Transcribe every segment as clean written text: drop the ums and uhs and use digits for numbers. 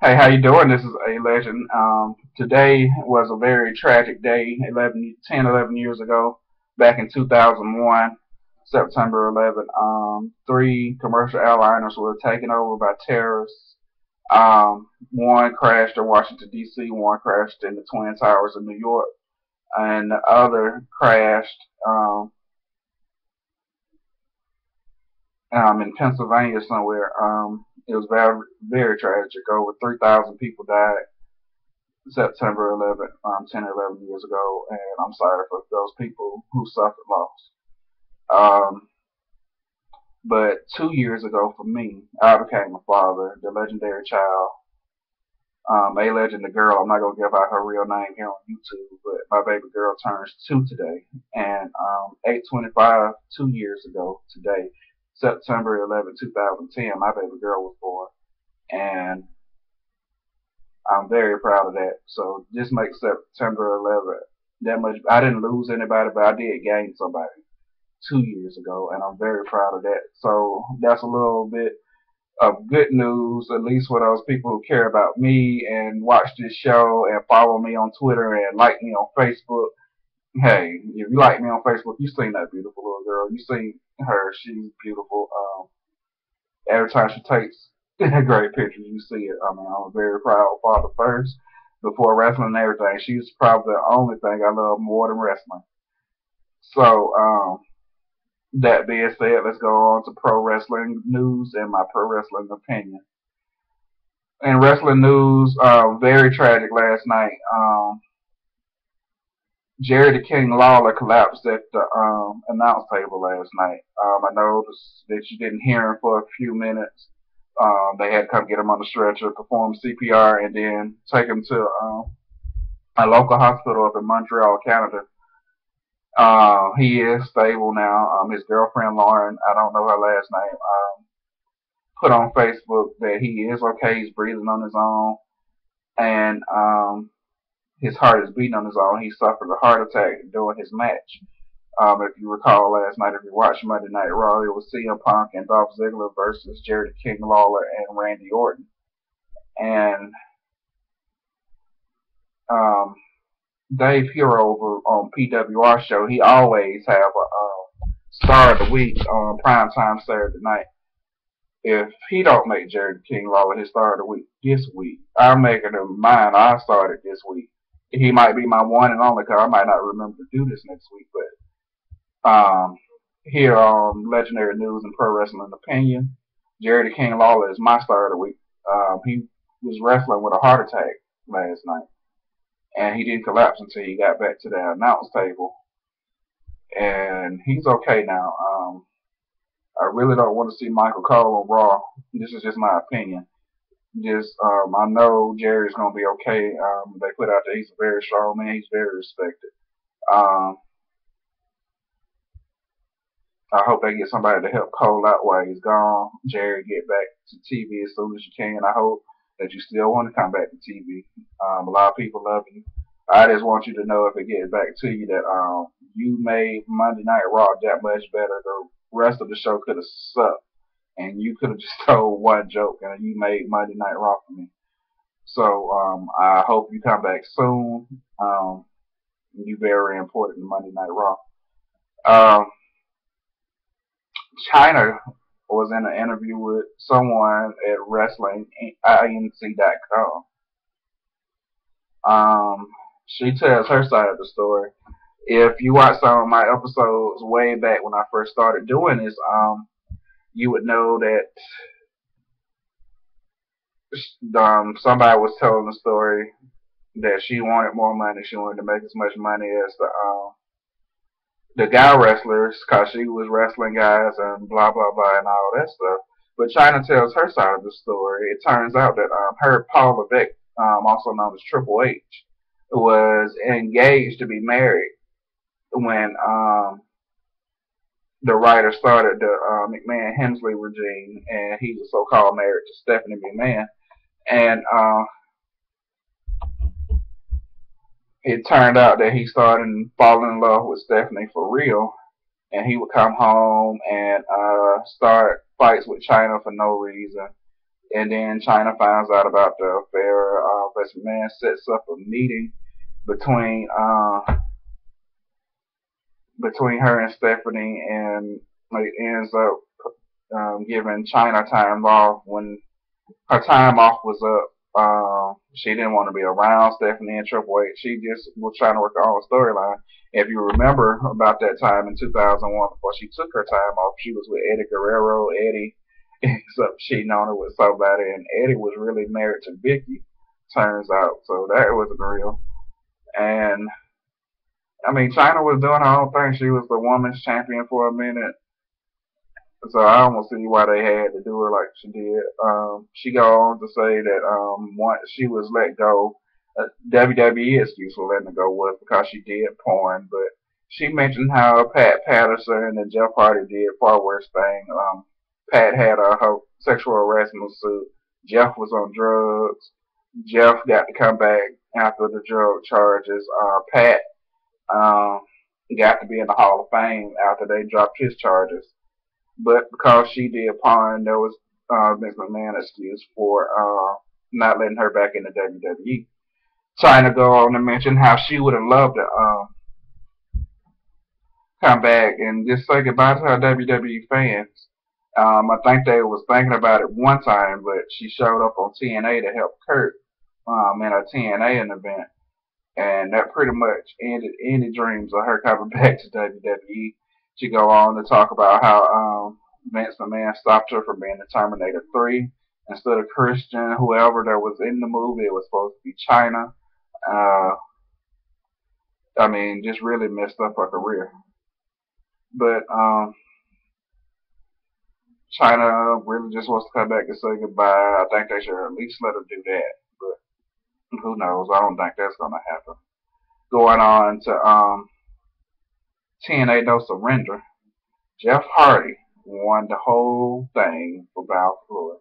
Hey, how you doing? This is A Legend. Today was a very tragic day. 11 years ago, back in 2001, September 11th, three commercial airliners were taken over by terrorists. One crashed in Washington D.C., one crashed in the Twin Towers in New York, and the other crashed in Pennsylvania somewhere. It was very tragic. Over 3,000 people died September 11th, 10 or 11 years ago, and I'm sorry for those people who suffered loss. Um, but 2 years ago for me, I became a father, the legendary child, A Legend, the girl. I'm not going to give out her real name here on YouTube, but my baby girl turns two today. And 8/25, 2 years ago today, September 11th, 2010, my baby girl was born. And I'm very proud of that. So just make September 11th that much. I didn't lose anybody, but I did gain somebody 2 years ago, and I'm very proud of that. So that's a little bit of good news, at least for those people who care about me and watch this show and follow me on Twitter and like me on Facebook. Hey, if you like me on Facebook, you seen that beautiful little girl. You seen her. She's beautiful. Every time she takes a great picture, you see it. I mean, I'm a very proud father first, before wrestling and everything. She's probably the only thing I love more than wrestling. So, that being said, let's go on to pro wrestling news and my pro wrestling opinion. In wrestling news, very tragic last night. Jerry the King Lawler collapsed at the announce table last night. I noticed that you didn't hear him for a few minutes. They had to come get him on the stretcher, perform CPR, and then take him to a local hospital up in Montreal, Canada. He is stable now. His girlfriend Lauren, I don't know her last name, put on Facebook that he is okay. He's breathing on his own, and his heart is beating on his own. He suffered a heart attack during his match. If you recall last night, if you watched Monday Night Raw, it was CM Punk and Dolph Ziggler versus Jerry King Lawler and Randy Orton. And um, Dave Hero over on PWR show, he always have a star of the week on primetime Saturday night. If he don't make Jerry King Lawler his star of the week this week, I'm making him mine. I started this week. He might be my one and only, because I might not remember to do this next week. But here on Legendary News and Pro Wrestling Opinion, Jerry the King Lawler is my star of the week. He was wrestling with a heart attack last night, and he didn't collapse until he got back to the announce table, and he's okay now. I really don't want to see Michael Cole on Raw. This is just my opinion. Just I know Jerry's gonna be okay. They put out that he's a very strong man. He's very respected. Um, I hope they get somebody to help Cole out while he's gone. Jerry, get back to TV as soon as you can. I hope that you still want to come back to TV. A lot of people love you. I just want you to know, if it gets back to you, that you made Monday Night Raw that much better. The rest of the show could have sucked, and you could have just told one joke, and you made Monday Night Raw for me. So I hope you come back soon. You're very important in Monday Night Raw. Um, China was in an interview with someone at WrestlingInc.com. She tells her side of the story. If you watch some of my episodes way back when I first started doing this, you would know that somebody was telling the story that she wanted more money. She wanted to make as much money as the guy wrestlers, because she was wrestling guys and blah blah blah and all that stuff. But China tells her side of the story. It turns out that her Paul Levesque, also known as Triple H, was engaged to be married when the writer started the McMahon Hemsley regime, and he was so-called married to Stephanie McMahon. And it turned out that he started falling in love with Stephanie for real, and he would come home and start fights with China for no reason. And then China finds out about the affair. Vince McMahon sets up a meeting between between her and Stephanie, and like ends up giving China time off when her time off was up. She didn't want to be around Stephanie and Triple H. She just was trying to work her own storyline. If you remember about that time in 2001, before she took her time off, she was with Eddie Guerrero. Eddie ends up cheating on her with somebody, and Eddie was really married to Vicky, turns out. So that wasn't real. And I mean, China was doing her own thing. She was the women's champion for a minute. So I almost see why they had to do her like she did. She go on to say that once she was let go, WWE excuse for letting her go was because she did porn. But she mentioned how Pat Patterson and Jeff Hardy did far worse thing. Pat had a sexual harassment suit. Jeff was on drugs. Jeff got to come back after the drug charges. Pat um, got to be in the Hall of Fame after they dropped his charges. But because she did porn, there was Vince McMahon excuse for not letting her back in the WWE. Trying to go on to mention how she would have loved to come back and just say goodbye to her WWE fans. I think they was thinking about it one time, but she showed up on TNA to help Kurt in a TNA event, and that pretty much ended any dreams of her coming back to WWE. She go on to talk about how Vince McMahon stopped her from being the Terminator 3. Instead of Christian, whoever that was in the movie, it was supposed to be China. Uh, I mean, just really messed up her career. But China really just wants to come back and say goodbye. I think they should at least let her do that. But who knows? I don't think that's going to happen. Going on to TNA No Surrender. Jeff Hardy won the whole thing for Bound for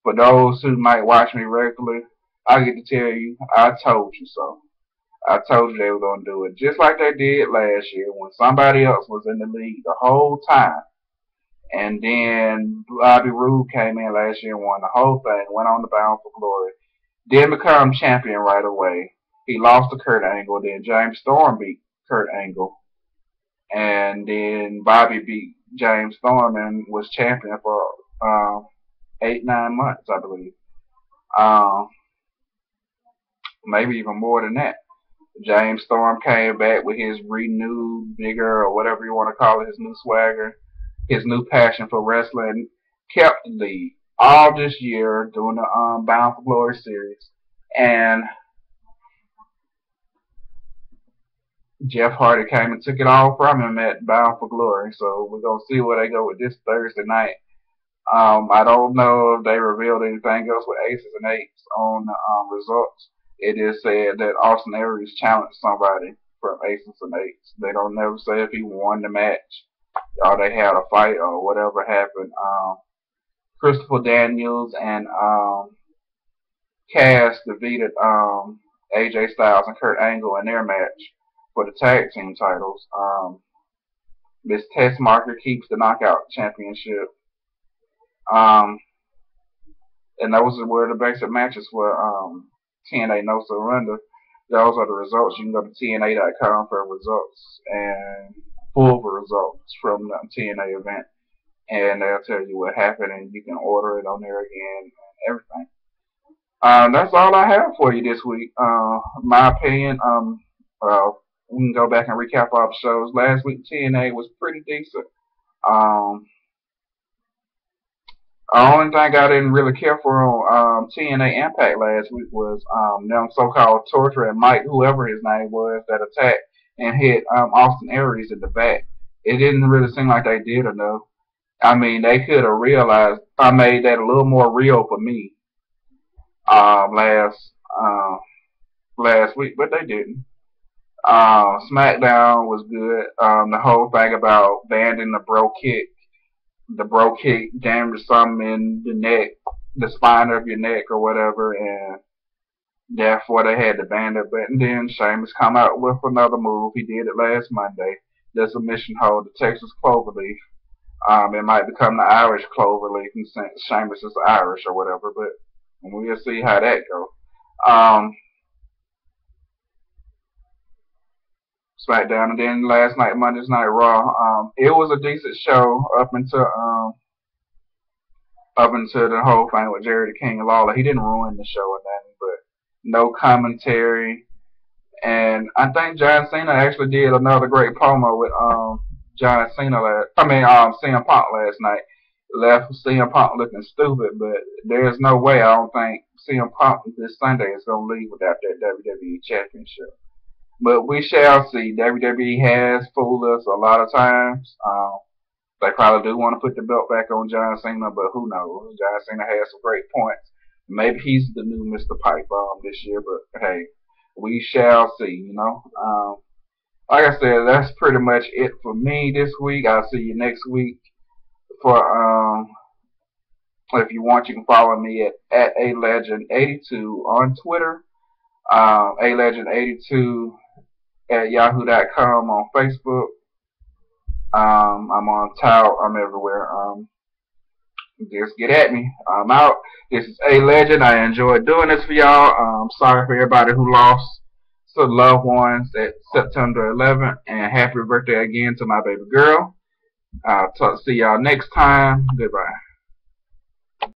For those who might watch me regularly, I get to tell you, I told you so. I told you they were going to do it just like they did last year when somebody else was in the league the whole time. And then Bobby Roode came in last year and won the whole thing, went on the Bound for Glory. Didn't become champion right away. He lost to Kurt Angle. Then James Storm beat Kurt Angle. And then Bobby beat James Storm and was champion for 8, 9 months, I believe. Um, Maybe even more than that. James Storm came back with his renewed vigor, or whatever you want to call it, his new swagger, his new passion for wrestling. Kept the lead all this year doing the Bound for Glory series. And Jeff Hardy came and took it all from him at Bound for Glory. So we're going to see where they go with this Thursday night. I don't know if they revealed anything else with Aces and Eights on the results. It is said that Austin Aries challenged somebody from Aces and Eights. They don't never say if he won the match or they had a fight or whatever happened. Christopher Daniels and Cass defeated AJ Styles and Kurt Angle in their match for the tag team titles. Miss Tessmarker keeps the Knockout Championship. Um, and those were the basic matches for TNA No Surrender. Those are the results. You can go to TNA.com for results and full results from the TNA event. And they'll tell you what happened, and you can order it on there again and everything. That's all I have for you this week. My opinion, we can go back and recap all the shows. Last week, TNA was pretty decent. Um, the only thing I didn't really care for on TNA Impact last week was them so-called Torture and Mike, whoever his name was, that attacked and hit Austin Aries in the back. It didn't really seem like they did enough. I mean, they could have realized I made that a little more real for me last last week, but they didn't. SmackDown was good. The whole thing about banning the bro kick damaged something in the neck, the spine of your neck or whatever, and therefore they had to ban it. But then Sheamus come out with another move. He did it last Monday. The submission hold, the Texas Cloverleaf. It might become the Irish Cloverleaf and Sheamus is Irish or whatever, but we'll see how that goes. Um, SmackDown, and then last night, Monday's Night Raw. It was a decent show up until the whole thing with Jerry the King Lawler. He didn't ruin the show or nothing, but no commentary. And I think John Cena actually did another great promo with John Cena CM Punk last night. Left CM Punk looking stupid, but there's no way I don't think CM Punk this Sunday is gonna leave without that WWE Championship. But we shall see. WWE has fooled us a lot of times. They probably do want to put the belt back on John Cena, but who knows? John Cena has some great points. Maybe he's the new Mr. Pipe Bomb this year, but hey, we shall see, you know. Like I said, that's pretty much it for me this week. I'll see you next week. For if you want, you can follow me at alegend82 on Twitter, alegend82 at yahoo.com on Facebook. I'm on Tout. I'm everywhere. Just get at me. I'm out. This is A Legend. I enjoyed doing this for y'all. Sorry for everybody who lost some loved ones at September 11th, and happy birthday again to my baby girl. I'll see y'all next time. Goodbye.